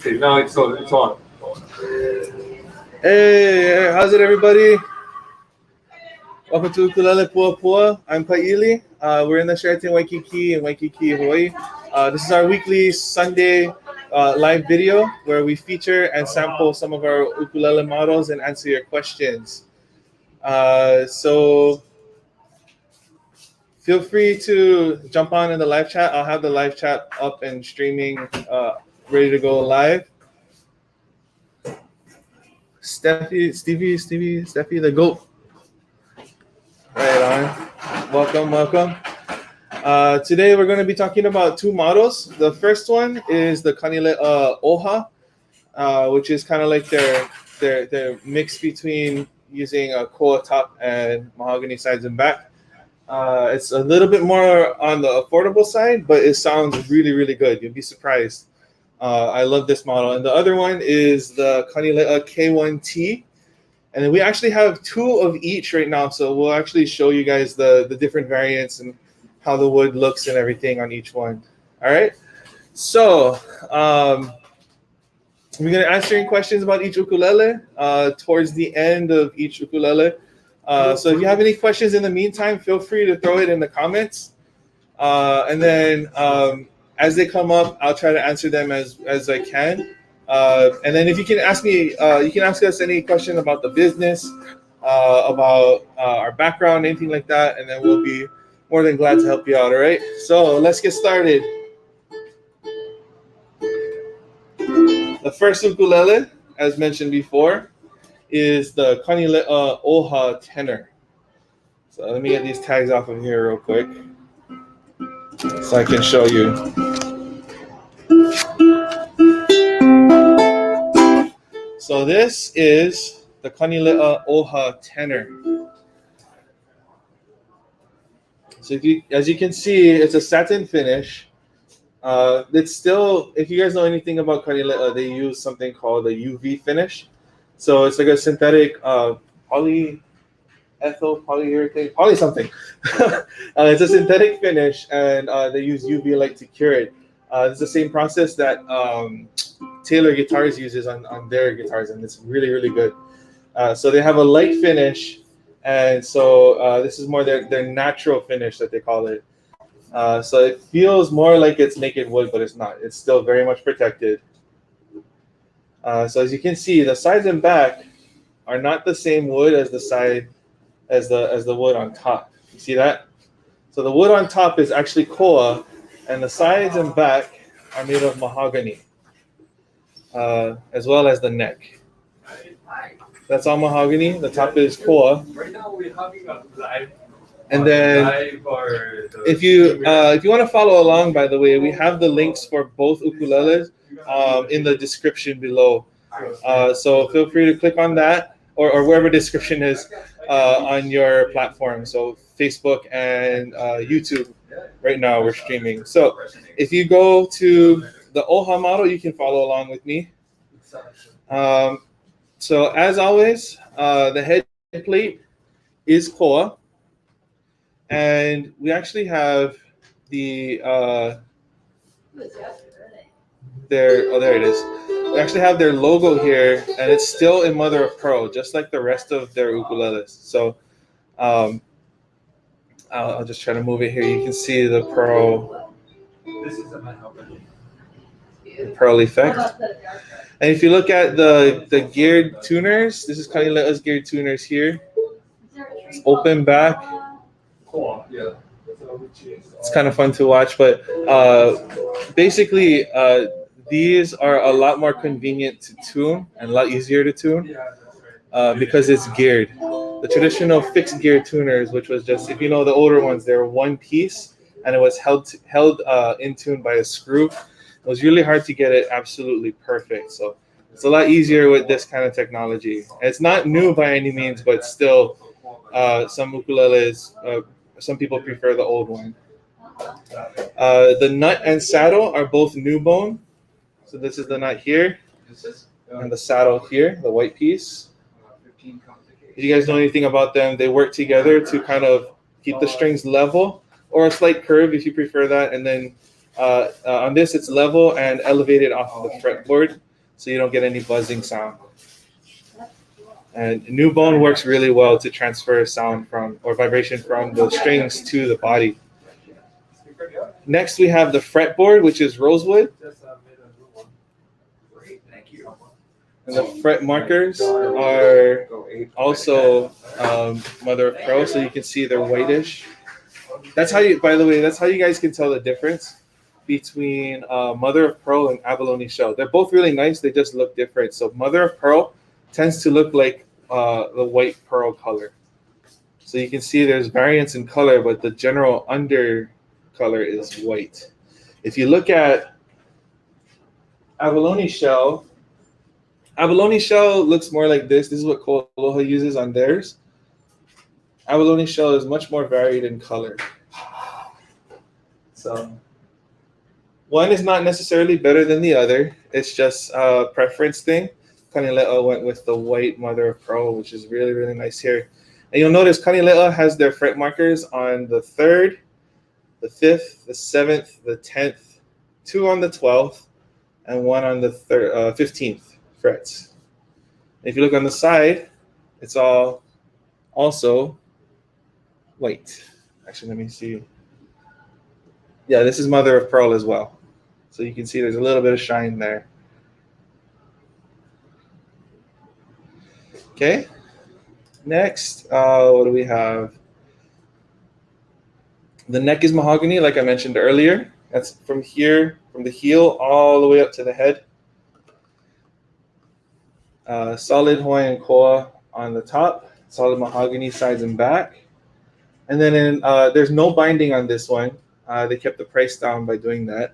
Okay, now it's on. It's on. Hey, how's it, everybody? Welcome to Ukulele Puapua. I'm Kaiili. We're in the Sheraton Waikiki in Waikiki, Hawaii. This is our weekly Sunday live video where we feature and sample some of our ukulele models and answer your questions. So feel free to jump on in the live chat. I'll have the live chat up and streaming, ready to go live. Steffi, the GOAT. Right on. Welcome. Today we're going to be talking about two models. The first one is the Kanileʻa OHA, which is kind of like their mix between using a koa top and mahogany sides and back. It's a little bit more on the affordable side, but it sounds really, really good. You'll be surprised. I love this model. And the other one is the Kanileʻa K-1 T. And then we actually have two of each right now. So we'll actually show you guys the different variants and how the wood looks and everything on each one. All right. So we're going to answer any questions about each ukulele towards the end of each ukulele. So if you have any questions in the meantime, feel free to throw it in the comments. And then as they come up, I'll try to answer them as I can. And then if you can ask me, you can ask us any question about the business, about our background, anything like that, and then we'll be more than glad to help you out, all right? So let's get started. The first ukulele, as mentioned before, is the Kanileʻa OHA Tenor. So let me get these tags off of here real quick so I can show you. So this is the Kanileʻa OHA Tenor. So as you can see, it's a satin finish. It's still, if you guys know anything about Kanileʻa, they use something called a UV finish. So it's like a synthetic polyurethane, poly something. It's a synthetic finish, and they use UV light to cure it. It's the same process that Taylor Guitars uses on their guitars, and it's really, really good. So they have a light finish, and so this is more their natural finish that they call it. So it feels more like it's naked wood, but it's not. It's still very much protected. So as you can see, the sides and back are not the same wood as the wood on top. You see that? So the wood on top is actually koa, and the sides and back are made of mahogany, as well as the neck. That's all mahogany. The top is koa. Right now we're having a live. And then, if you want to follow along, by the way, we have the links for both ukuleles in the description below. So feel free to click on that or wherever description is on your platform. So Facebook and YouTube. Right now we're streaming. So if you go to the OHA model, you can follow along with me. So as always, the head plate is koa. And we actually have the there it is. We actually have their logo here, and it's still in mother of pearl, just like the rest of their ukuleles. So I'll just try to move it here. You can see the pearl, pearl effect. And if you look at the geared tuners, this is Kanileʻa's geared tuners here. It's open back. Yeah. It's kind of fun to watch, but basically these are a lot more convenient to tune and a lot easier to tune because it's geared. The traditional fixed gear tuners, which was just, if you know the older ones, they were one piece and it was held in tune by a screw. It was really hard to get it absolutely perfect. So it's a lot easier with this kind of technology. And it's not new by any means, but still some ukuleles, some people prefer the old one. The nut and saddle are both new bone. So this is the nut here, and the saddle here, the white piece. If you guys know anything about them, they work together to kind of keep the strings level, or a slight curve if you prefer that. And then on this, it's level and elevated off of the fretboard. so you don't get any buzzing sound. And new bone works really well to transfer sound from or vibration from the strings to the body. Next, we have the fretboard, which is rosewood. And the fret markers are also mother of pearl, so you can see they're whitish. That's how you, by the way, that's how you guys can tell the difference between mother of pearl and abalone shell. They're both really nice, they just look different. So mother of pearl tends to look like the white pearl color. So you can see there's variance in color, but the general under color is white. If you look at abalone shell looks more like this. This is what Aloha uses on theirs. Abalone shell is much more varied in color. So one is not necessarily better than the other. It's just a preference thing. Kanileʻa went with the white mother of pearl, which is really, really nice here. And you'll notice Kanileʻa has their fret markers on the 3rd, the 5th, the 7th, the 10th, 2 on the 12th, and 1 on the 15th frets. If you look on the side, it's all also white. Actually, let me see. Yeah, this is mother of pearl as well. So you can see there's a little bit of shine there. Okay. Next, what do we have? The neck is mahogany, like I mentioned earlier. That's from here, from the heel all the way up to the head. Solid Hawaiian koa on the top, solid mahogany sides and back. And then there's no binding on this one. They kept the price down by doing that.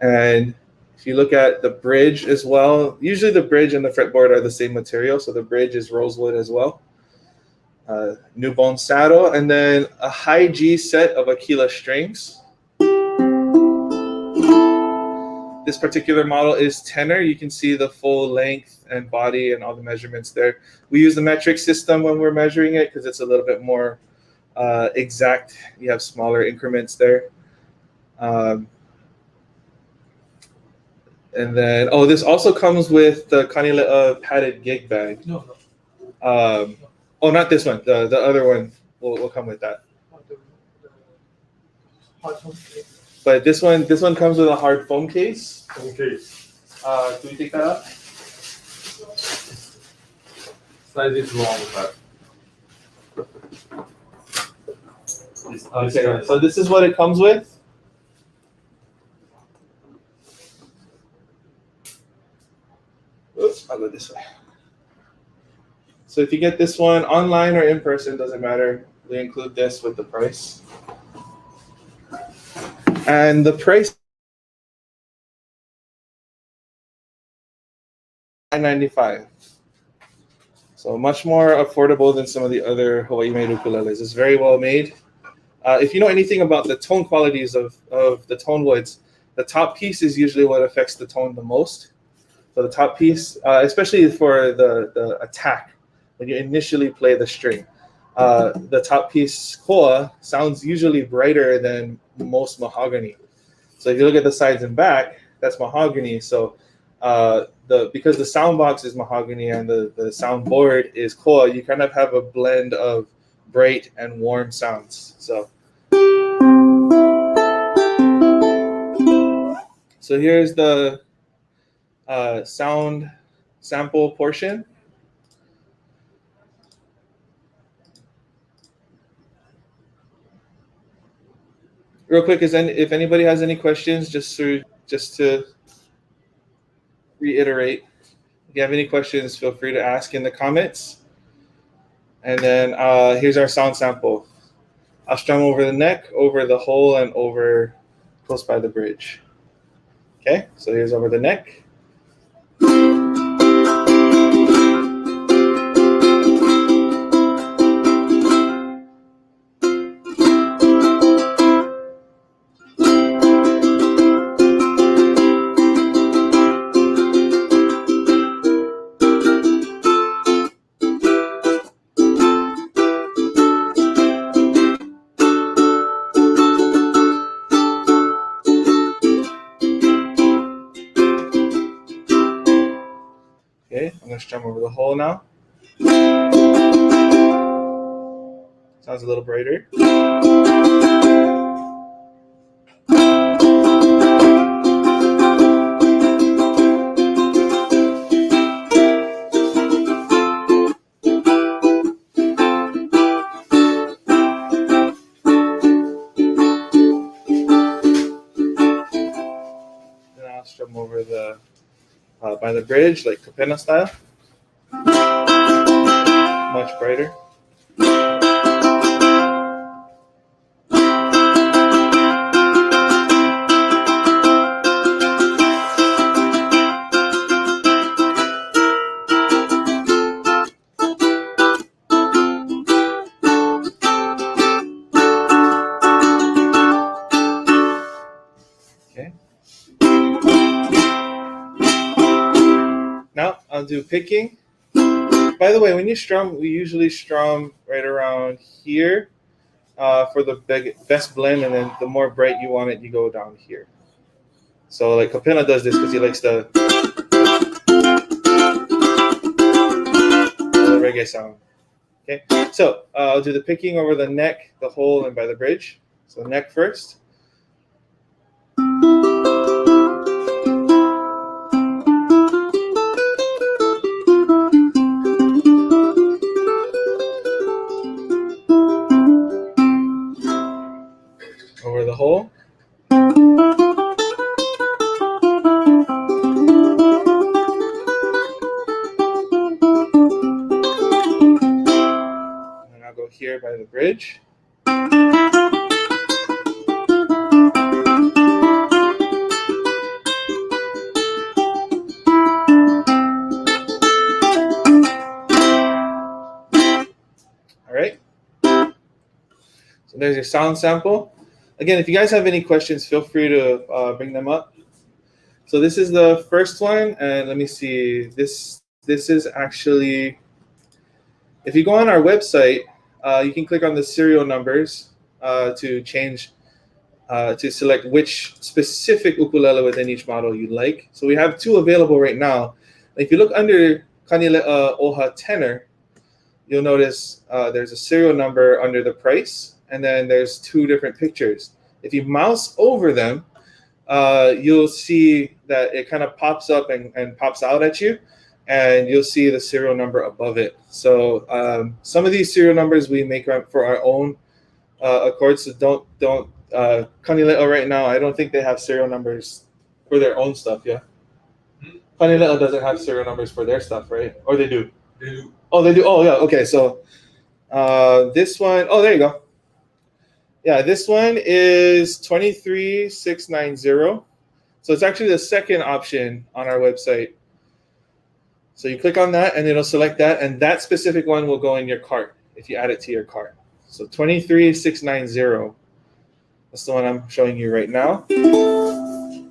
And if you look at the bridge as well, usually the bridge and the fretboard are the same material, so the bridge is rosewood as well. New bone saddle, and then a high G set of Aquila strings. This particular model is tenor. You can see the full length and body and all the measurements there. We use the metric system when we're measuring it because it's a little bit more exact. You have smaller increments there. And then, oh, this also comes with the Kanileʻa padded gig bag. Oh, not this one. The other one will come with that. But this one comes with a hard foam case. Okay. Can we take that up? Size is wrong, but Okay, so this is what it comes with. Oops, I'll go this way. So if you get this one online or in person, doesn't matter. We include this with the price. And the price $9.95. So much more affordable than some of the other Hawaii-made ukuleles. It's very well made. If you know anything about the tone qualities of the tone woods, the top piece is usually what affects the tone the most. So the top piece, especially for the attack, when you initially play the string, the top piece koa sounds usually brighter than most mahogany. So if you look at the sides and back, that's mahogany. So because the sound box is mahogany and the sound board is koa, you kind of have a blend of bright and warm sounds. So here's the sound sample portion. Real quick, if anybody has any questions, just to reiterate, if you have any questions, feel free to ask in the comments. And then here's our sound sample. I'll strum over the neck, over the hole, and over close by the bridge. Okay, so here's over the neck. gonna strum over the whole now. Sounds a little brighter. Then I'll strum over the by the bridge, like Kapena style. Much brighter. Okay. Now I'll do picking. By the way, when you strum, we usually strum right around here for the best blend, and then the more bright you want it, you go down here. So like Kapena does this because he likes the reggae sound. Okay, so I'll do the picking over the neck, the hole, and by the bridge. So neck first. Over the hole. And I'll go here by the bridge. All right. So there's your sound sample. Again, if you guys have any questions, feel free to bring them up. So this is the first one, and let me see. This is actually, if you go on our website, you can click on the serial numbers to change, to select which specific ukulele within each model you like. So we have two available right now. If you look under Kanileʻa OHA Tenor, you'll notice there's a serial number under the price, and then there's two different pictures. If you mouse over them, you'll see that it kind of pops up and pops out at you, and you'll see the serial number above it. So some of these serial numbers we make for our own accords. So don't Kanileʻa right now, I don't think they have serial numbers for their own stuff. Yeah, Kanileʻa doesn't have serial numbers for their stuff, right? Or they do? They do. Oh, they do. Oh, yeah. Okay, so this one, oh, there you go. Yeah, this one is 23690. So it's actually the second option on our website. So you click on that, and it'll select that, and that specific one will go in your cart if you add it to your cart. So 23690. That's the one I'm showing you right now. And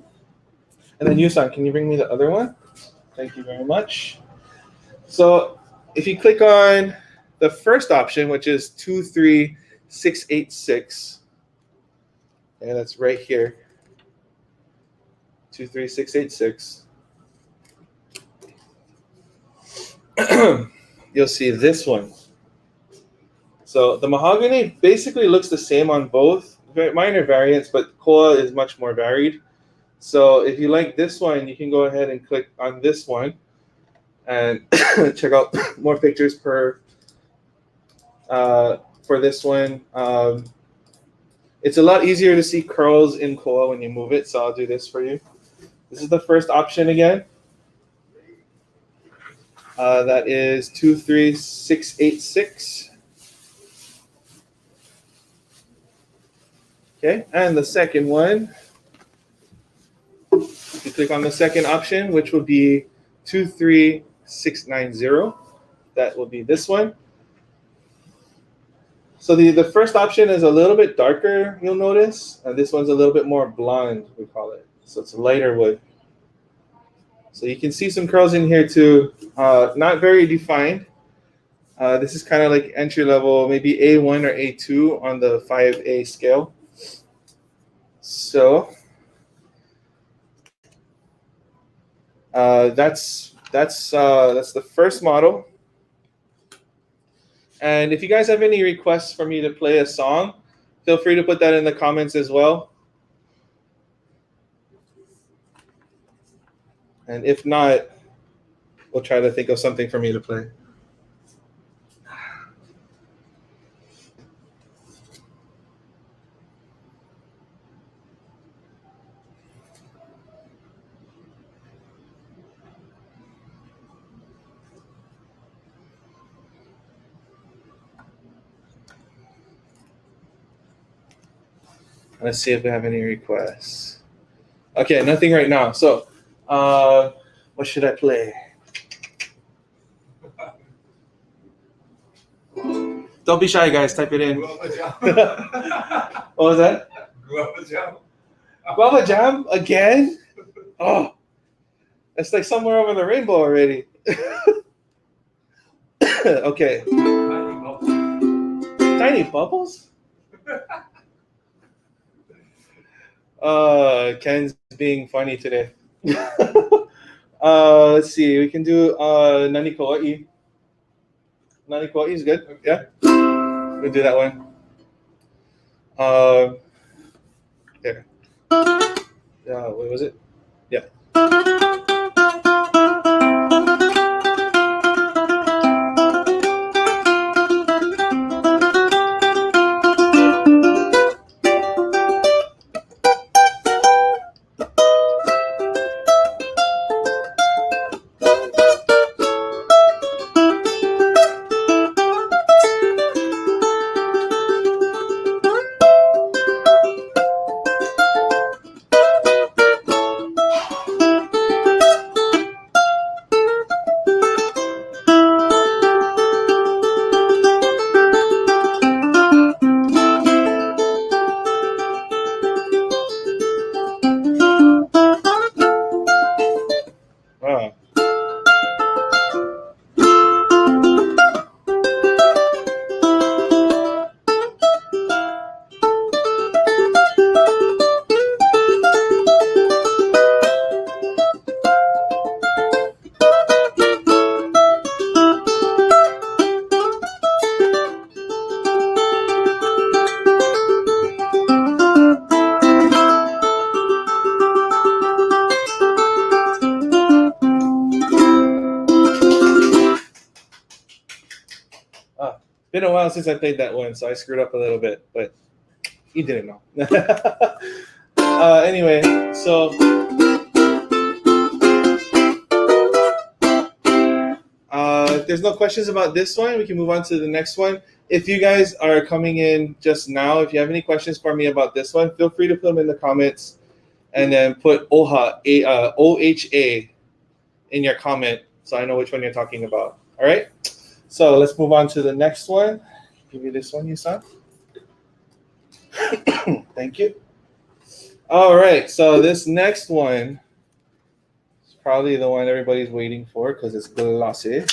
then Yusan, can you bring me the other one? Thank you very much. So if you click on the first option, which is 23686, and that's right here, 23686. You'll see this one. So the mahogany basically looks the same on both, very minor variants, but koa is much more varied. So if you like this one, you can go ahead and click on this one and check out more pictures for this one. It's a lot easier to see curls in koa when you move it, so I'll do this for you. This is the first option again. That is 23686. Okay, and the second one, you click on the second option, which will be 23690. That will be this one. So the first option is a little bit darker, you'll notice, and this one's a little bit more blonde, we call it. So it's a lighter wood. So you can see some curls in here too, not very defined. This is kind of like entry level, maybe A1 or A2 on the 5A scale. So that's that's the first model. And if you guys have any requests for me to play a song, feel free to put that in the comments as well. And if not, we'll try to think of something for me to play. Let's see if we have any requests. Okay, nothing right now. So, what should I play? Don't be shy, guys. Type it in. What was that? Guava jam. Guava jam again? Oh, it's like somewhere over the rainbow already. Okay. Tiny bubbles? Ken's being funny today. Let's see. We can do Nani Kauai. Nani Kauai is good. Okay. Yeah. We'll do that one. There. What was it? Yeah. Been a while since I played that one, so I screwed up a little bit, but you didn't know. Anyway, so if there's no questions about this one, we can move on to the next one. If you guys are coming in just now, if you have any questions for me about this one, feel free to put them in the comments and then put OHA, OHA in your comment so I know which one you're talking about. All right? So let's move on to the next one. Give you this one, Yusan. Thank you. All right, so this next one is probably the one everybody's waiting for because it's glossy.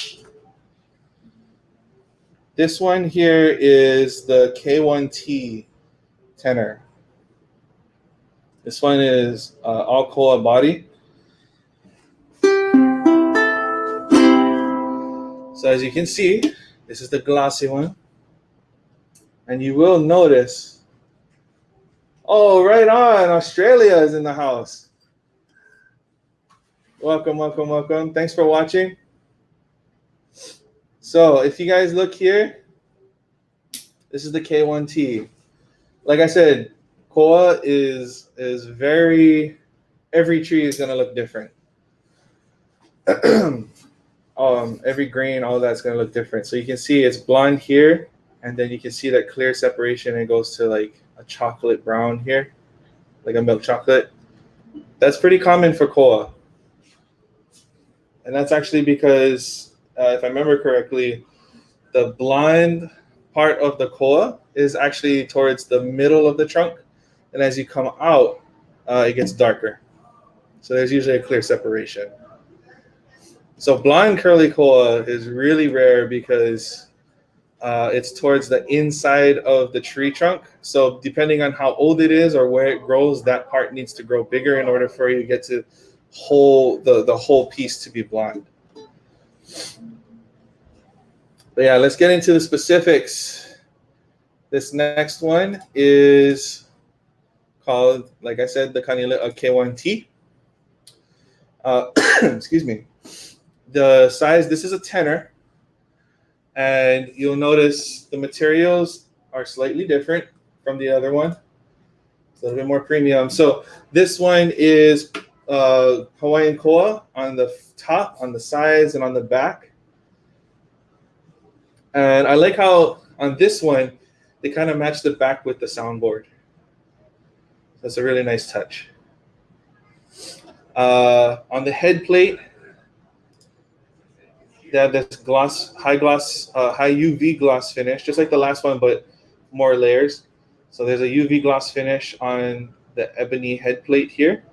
This one here is the K-1 T tenor. This one is all koa body. So as you can see, this is the glossy one. And you will notice, oh, right on, Australia is in the house. Welcome, welcome, welcome. Thanks for watching. So if you guys look here, this is the K-1 T. Like I said, koa is very, every tree is gonna look different. Every grain, all that's gonna look different. So you can see it's blonde here, and then you can see that clear separation. It goes to like a chocolate brown here, like a milk chocolate. That's pretty common for koa, and that's actually because if I remember correctly, the blonde part of the koa is actually towards the middle of the trunk, and as you come out, it gets darker. So there's usually a clear separation. So blonde curly koa is really rare because it's towards the inside of the tree trunk. So depending on how old it is or where it grows, that part needs to grow bigger in order for you to get to the whole piece to be blonde. But yeah, let's get into the specifics. This next one is called, like I said, the Kanileʻa K-1 T. Excuse me. The size, this is a tenor, and you'll notice the materials are slightly different from the other one. It's a little bit more premium. So this one is Hawaiian koa on the top, on the sides, and on the back. And I like how on this one, they kind of match the back with the soundboard. That's a really nice touch. On the head plate, they have this high UV gloss finish, just like the last one, but more layers. So there's a UV gloss finish on the ebony head plate here,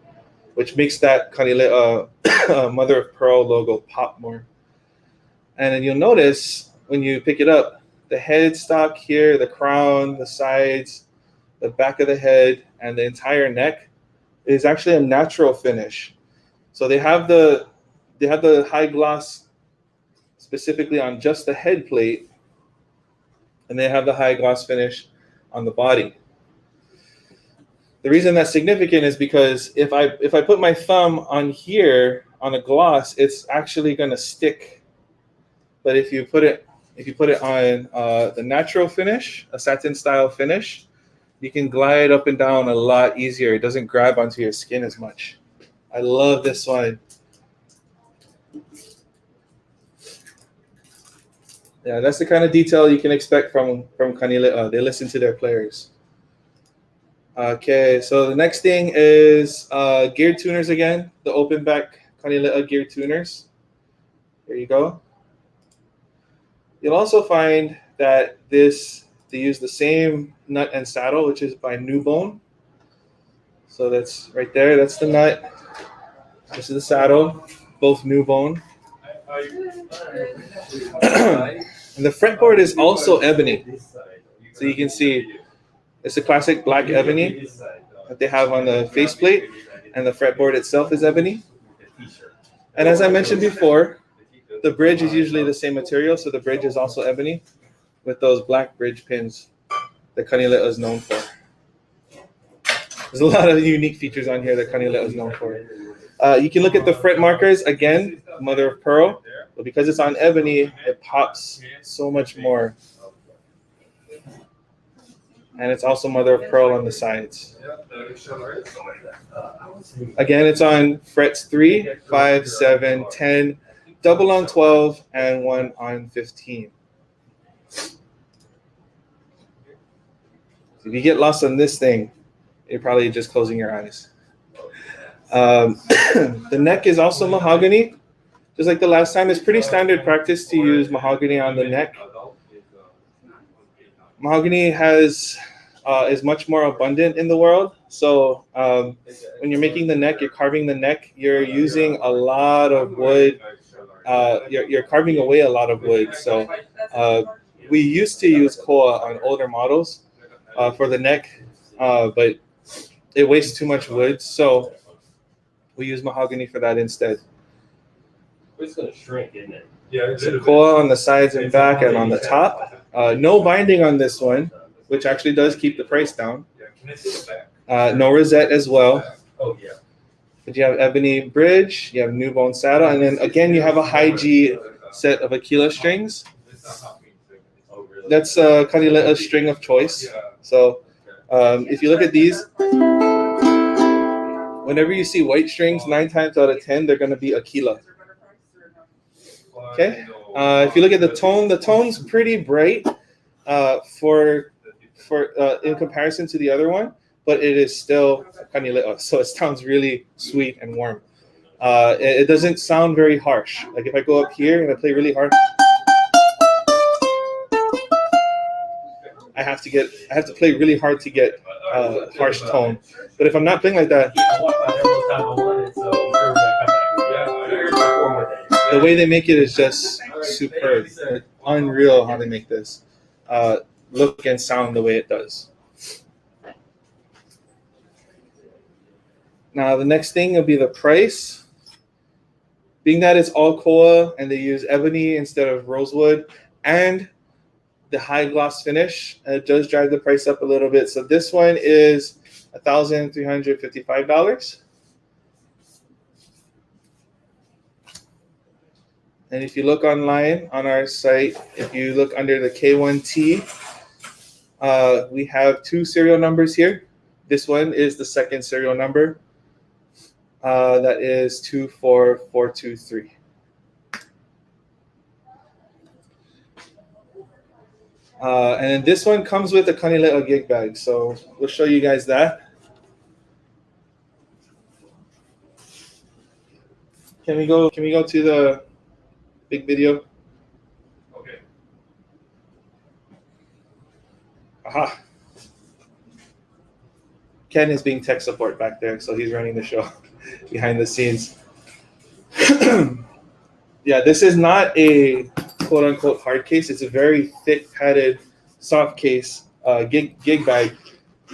which makes that Kanileʻa mother of pearl logo pop more. And then you'll notice when you pick it up, the headstock here, the crown, the sides, the back of the head, and the entire neck is actually a natural finish. So they have the high gloss specifically on just the head plate, and they have the high gloss finish on the body. The reason that's significant is because if I put my thumb on here on a gloss, it's actually going to stick. But if you put it on the natural finish, a satin style finish, you can glide up and down a lot easier. It doesn't grab onto your skin as much. I love this one. Yeah, that's the kind of detail you can expect from Kanileʻa. They listen to their players. Okay, so the next thing is gear tuners again, the open back Kanileʻa gear tuners. There you go. You'll also find that they use the same nut and saddle, which is by New Bone. So that's right there, that's the nut. This is the saddle, both New Bone. And the fretboard is also ebony. So you can see it's a classic black ebony that they have on the faceplate, and the fretboard itself is ebony. And as I mentioned before, the bridge is usually the same material, so the bridge is also ebony with those black bridge pins that Kanileʻa is known for. There's a lot of unique features on here that Kanileʻa is known for. You can look at the fret markers, again, mother of pearl, but because it's on ebony, it pops so much more. And it's also mother of pearl on the sides. Again, it's on frets 3, 5, 7, 10, double on 12, and 1 on 15. If you get lost on this thing, you're probably just closing your eyes. The neck is also mahogany. Just like the last time, it's pretty standard practice to use mahogany on the neck. Mahogany is much more abundant in the world. So when you're making the neck, you're carving the neck, you're using a lot of wood. You're carving away a lot of wood. So we used to use koa on older models for the neck, but it wastes too much wood. So we use mahogany for that instead. It's going to shrink, isn't it? Yeah, So koa on the sides and back and on the top. No binding on this one, which actually does keep the price down. Can I see the back? No rosette as well. Oh, yeah. But you have ebony bridge, you have new bone saddle, and then again you have a high G set of Aquila strings. That's Kanileʻa's string of choice. So if you look at these, whenever you see white strings, 9 times out of 10 they're going to be Aquila. Okay. If you look at the tone's pretty bright for in comparison to the other one, but it is still Kanileʻa, so it sounds really sweet and warm. It doesn't sound very harsh. Like if I go up here and I play really hard, I have to play really hard to get harsh tone. But if I'm not playing like that, the way they make it is just superb. It's unreal how they make this look and sound the way it does. Now the next thing will be the price. being that it's all koa and they use ebony instead of rosewood, and the high gloss finish, it does drive the price up a little bit. So this one is $1,355. And if you look online on our site, if you look under the K-1 T, we have 2 serial numbers here. This one is the second serial number. That is 24423. And then this one comes with a Kanileʻa gig bag. So we'll show you guys that. Can we go to the big video? Okay. Aha. Ken is being tech support back there, so he's running the show behind the scenes. Yeah, this is not a quote unquote hard case. It's a very thick padded soft case, gig bag,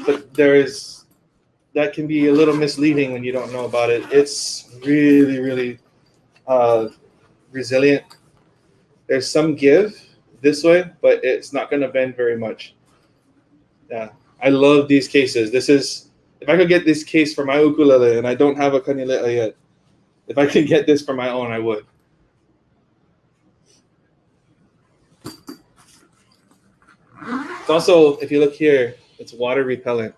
but that can be a little misleading when you don't know about it. It's really, really resilient. There's some give this way, but it's not going to bend very much. Yeah, I love these cases. This is, if I could get this case for my ukulele, and I don't have a Kanileʻa yet, if I could get this for my own, I would. It's also, if you look here, it's water repellent.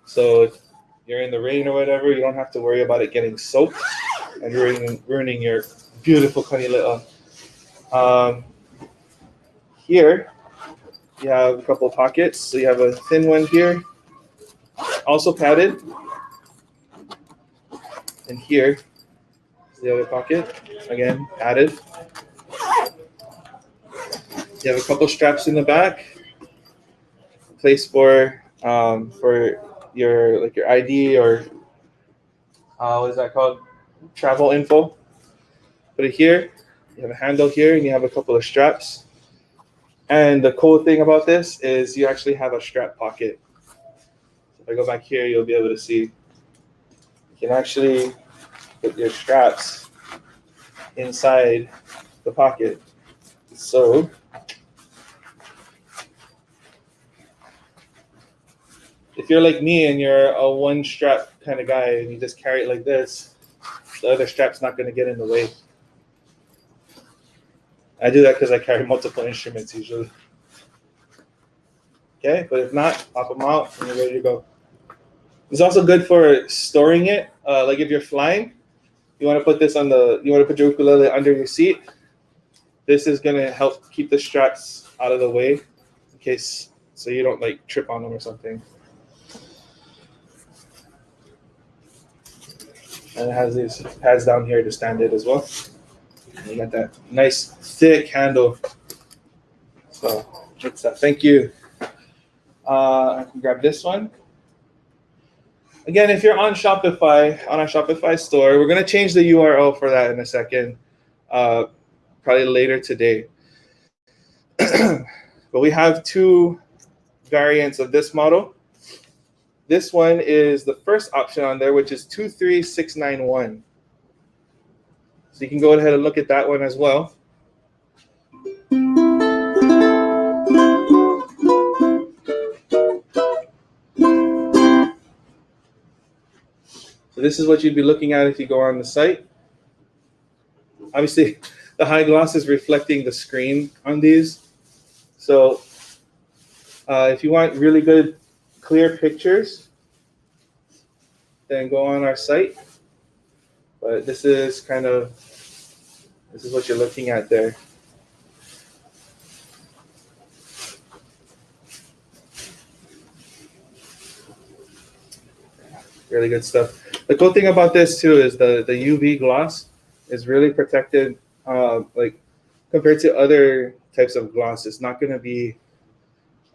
So if you're in the rain or whatever, you don't have to worry about it getting soaked and ruining your beautiful Kanileʻa. Here, you have a couple of pockets. So you have a thin one here, also padded. And here is the other pocket, again, padded. You have a couple straps in the back, a place for your ID or what is that called? Travel info. Put it here. You have a handle here, and you have a couple of straps. And the cool thing about this is you actually have a strap pocket. If I go back here, you'll be able to see. You can actually put your straps inside the pocket. So if you're like me and you're a one strap kind of guy and you just carry it like this, the other strap's not going to get in the way. I do that because I carry multiple instruments usually. Okay, but if not, pop them out and you're ready to go. It's also good for storing it. Like if you're flying, you want to put this you want to put your ukulele under your seat. This is going to help keep the straps out of the way in case, so you don't like trip on them or something. And it has these pads down here to stand it as well. And you got that nice thick handle. So it's thank you. I can grab this one. Again, if you're on Shopify, on our Shopify store, we're going to change the URL for that in a second, probably later today. But we have 2 variants of this model. This one is the first option on there, which is 23691. So you can go ahead and look at that one as well. So this is what you'd be looking at if you go on the site. Obviously, the high gloss is reflecting the screen on these. So if you want really good, clear pictures, then go on our site. But this is what you're looking at there. Really good stuff. The cool thing about this too is the UV gloss is really protected. Like compared to other types of gloss, it's not going to be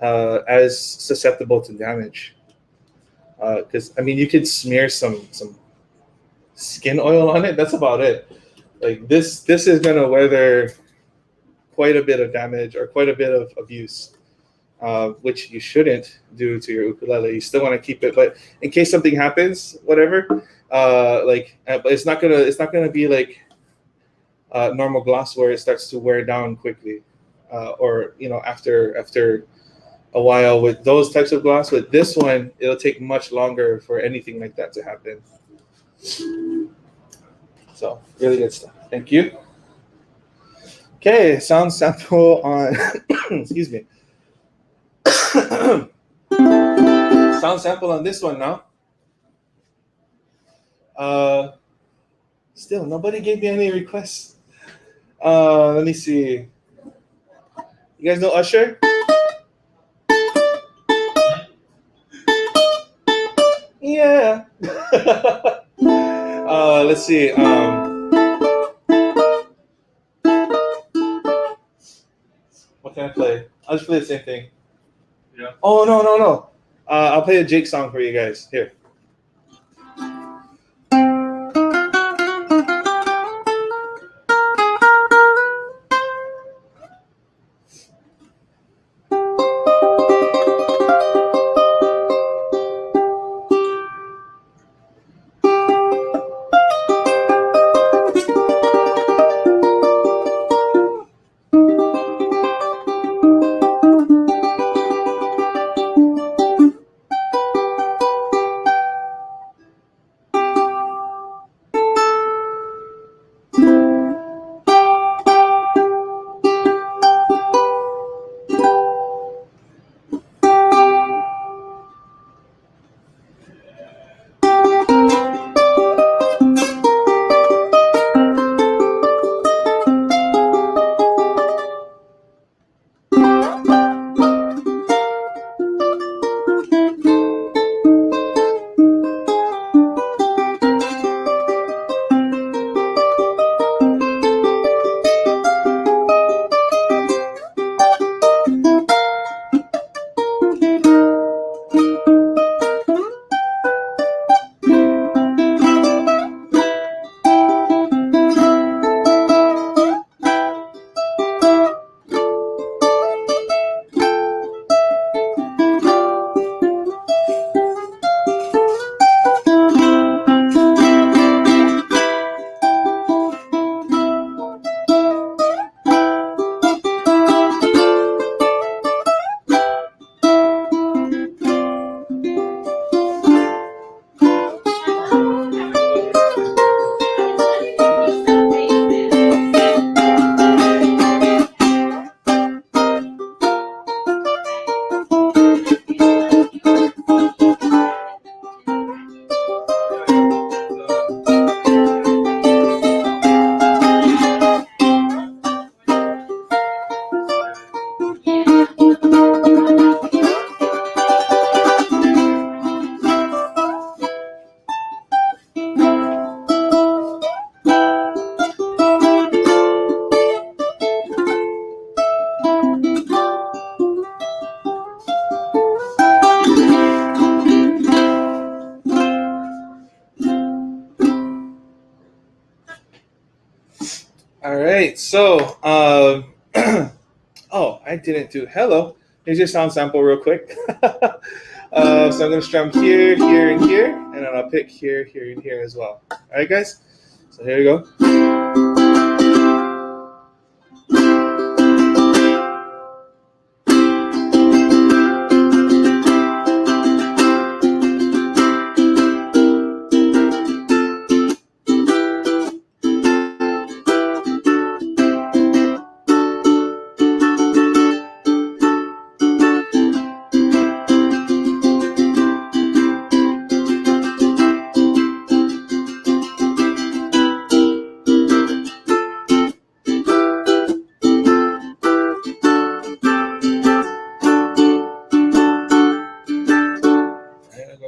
as susceptible to damage. Because I mean, you could smear some skin oil on it. That's about it. Like this is going to weather quite a bit of damage or quite a bit of abuse. Which you shouldn't do to your ukulele. You still want to keep it, but in case something happens, whatever, But it's not gonna be like normal gloss where it starts to wear down quickly, or after a while. With those types of gloss, with this one, it'll take much longer for anything like that to happen. So really good stuff. Thank you. Okay, sound sample on excuse me. Sound sample on this one now. Still nobody gave me any requests. Let me see. You guys know Usher? Yeah. Let's see. What can I play? I'll just play the same thing. Yeah. Oh no. I'll play a Jake song for you guys. Here. All right, so oh, I didn't do hello. Here's your sound sample real quick. So I'm gonna strum here, here, and here, and then I'll pick here, here, and here as well. All right, guys. So here we go.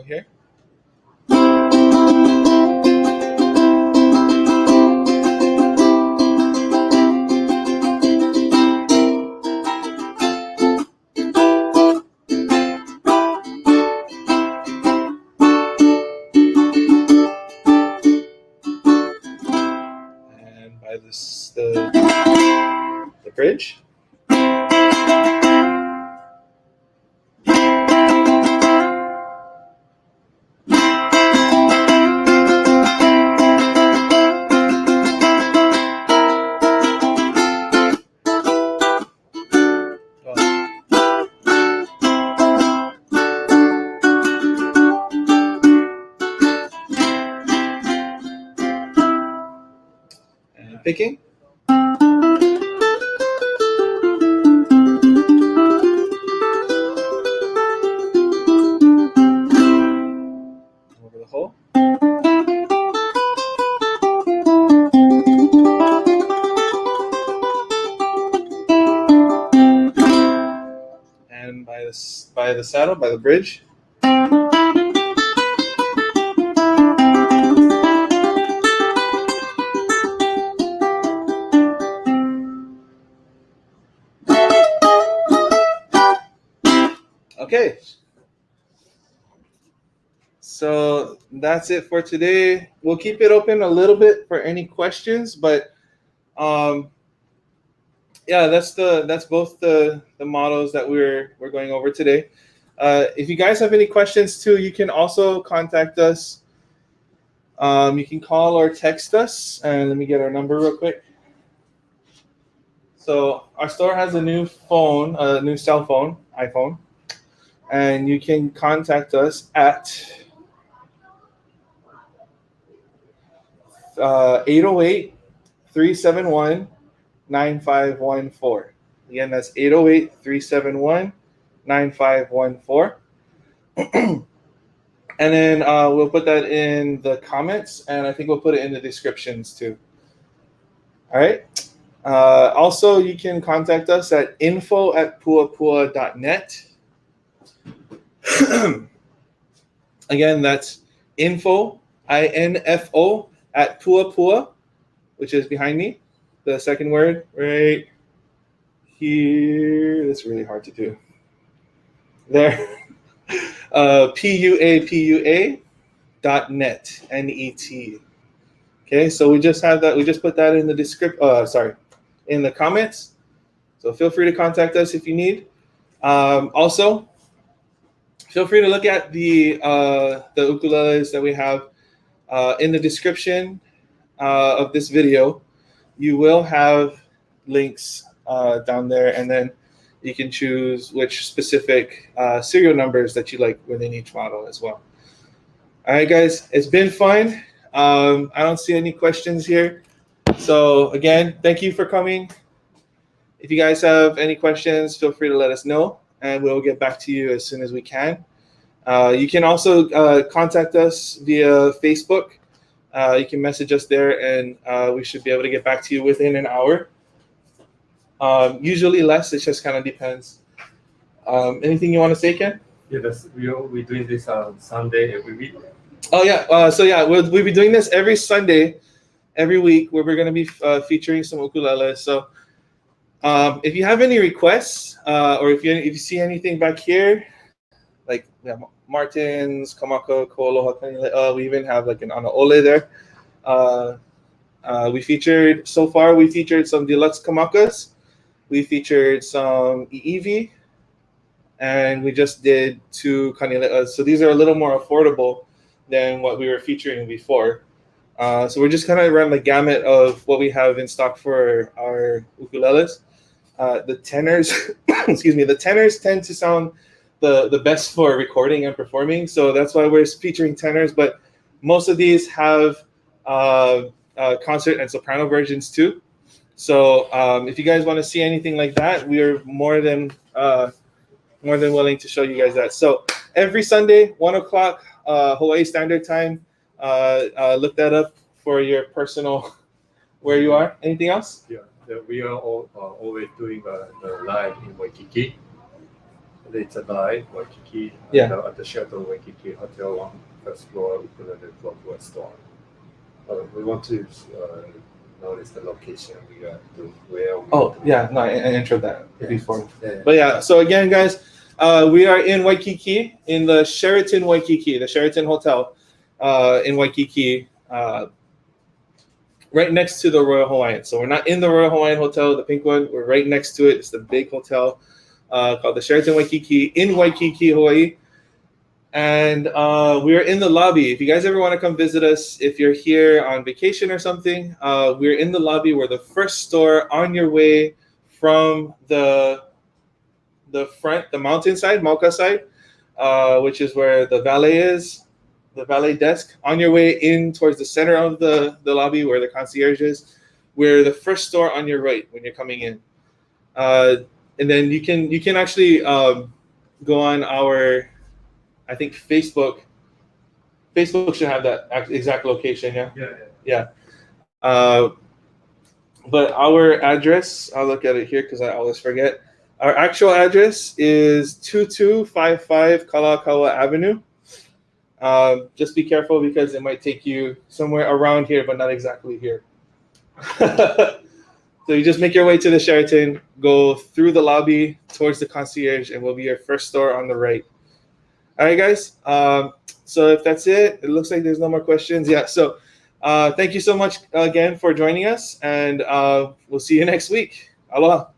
Here. And by this the bridge. picking. Over the hole. And by the saddle, by the bridge. Okay. So that's it for today. We'll keep it open a little bit for any questions, but yeah, that's both the models that we're going over today. If you guys have any questions too, you can also contact us. You can call or text us, and let me get our number real quick. So our store has a new phone, a new cell phone, iPhone, and you can contact us at 808-371-9514. Again, that's 808-371-9514. And then we'll put that in the comments, and I think we'll put it in the descriptions too. All right. Also, you can contact us at info@puapua.net. Again, that's info, INFO, at Puapua, which is behind me. The second word right here. That's really hard to do. There. PUAPUA.net, NET. Okay, so we just have that. We just put that in the in the comments. So feel free to contact us if you need. Also, feel free to look at the ukuleles that we have in the description of this video. You will have links down there, and then you can choose which specific serial numbers that you like within each model as well. All right, guys, it's been fun. I don't see any questions here. So again, thank you for coming. If you guys have any questions, feel free to let us know, and we'll get back to you as soon as we can. You can also contact us via Facebook. You can message us there, and we should be able to get back to you within an hour. Usually less. It just kind of depends. Anything you want to say, Ken? Yeah, we're doing this on Sunday every week. Oh yeah. We'll be doing this every Sunday, every week, where we're going to be featuring some ukuleles. So if you have any requests, or if you see anything back here, like Martins, Kamaka, Aloha, Kanileʻa, we even have like an Anaole there. We featured some deluxe kamakas. We featured some EEV, and we just did 2 Kanileʻas. So these are a little more affordable than what we were featuring before. So we're just kind of run the gamut of what we have in stock for our ukuleles. The tenors, the tenors tend to sound the best for recording and performing. So that's why we're featuring tenors. But most of these have concert and soprano versions too. So if you guys want to see anything like that, we are more than willing to show you guys that. So every Sunday, 1 o'clock Hawaii Standard Time. Look that up for your personal where you are. Anything else? Yeah, we are always doing the live in Waikiki. It's a live Waikiki. Yeah. At the Sheraton Waikiki Hotel 1, first floor, Ukulele Puapua store. We want to notice the location we are doing where. I entered that before. Yeah. But yeah, so again, guys, we are in Waikiki, in the Sheraton Waikiki, the Sheraton Hotel in Waikiki, right next to the Royal Hawaiian. So we're not in the Royal Hawaiian Hotel, the pink one. We're right next to it. It's the big hotel called the Sheraton Waikiki in Waikiki, Hawaii. And we're in the lobby. If you guys ever want to come visit us, if you're here on vacation or something, we're in the lobby. We're the first store on your way from the front, the mountainside, Mauka side, which is where the valet is, the valet desk. On your way in towards the center of the lobby where the concierge is, we're the first store on your right when you're coming in. And then you can actually go on our, I think Facebook. Facebook should have that exact location. Yeah. But our address, I'll look at it here because I always forget. Our actual address is 2255 Kalakaua Avenue. Just be careful because it might take you somewhere around here, but not exactly here. So you just make your way to the Sheraton, go through the lobby towards the concierge, and we'll be your first store on the right. All right, guys. So if that's it, it looks like there's no more questions. Yeah. So thank you so much again for joining us, and we'll see you next week. Aloha.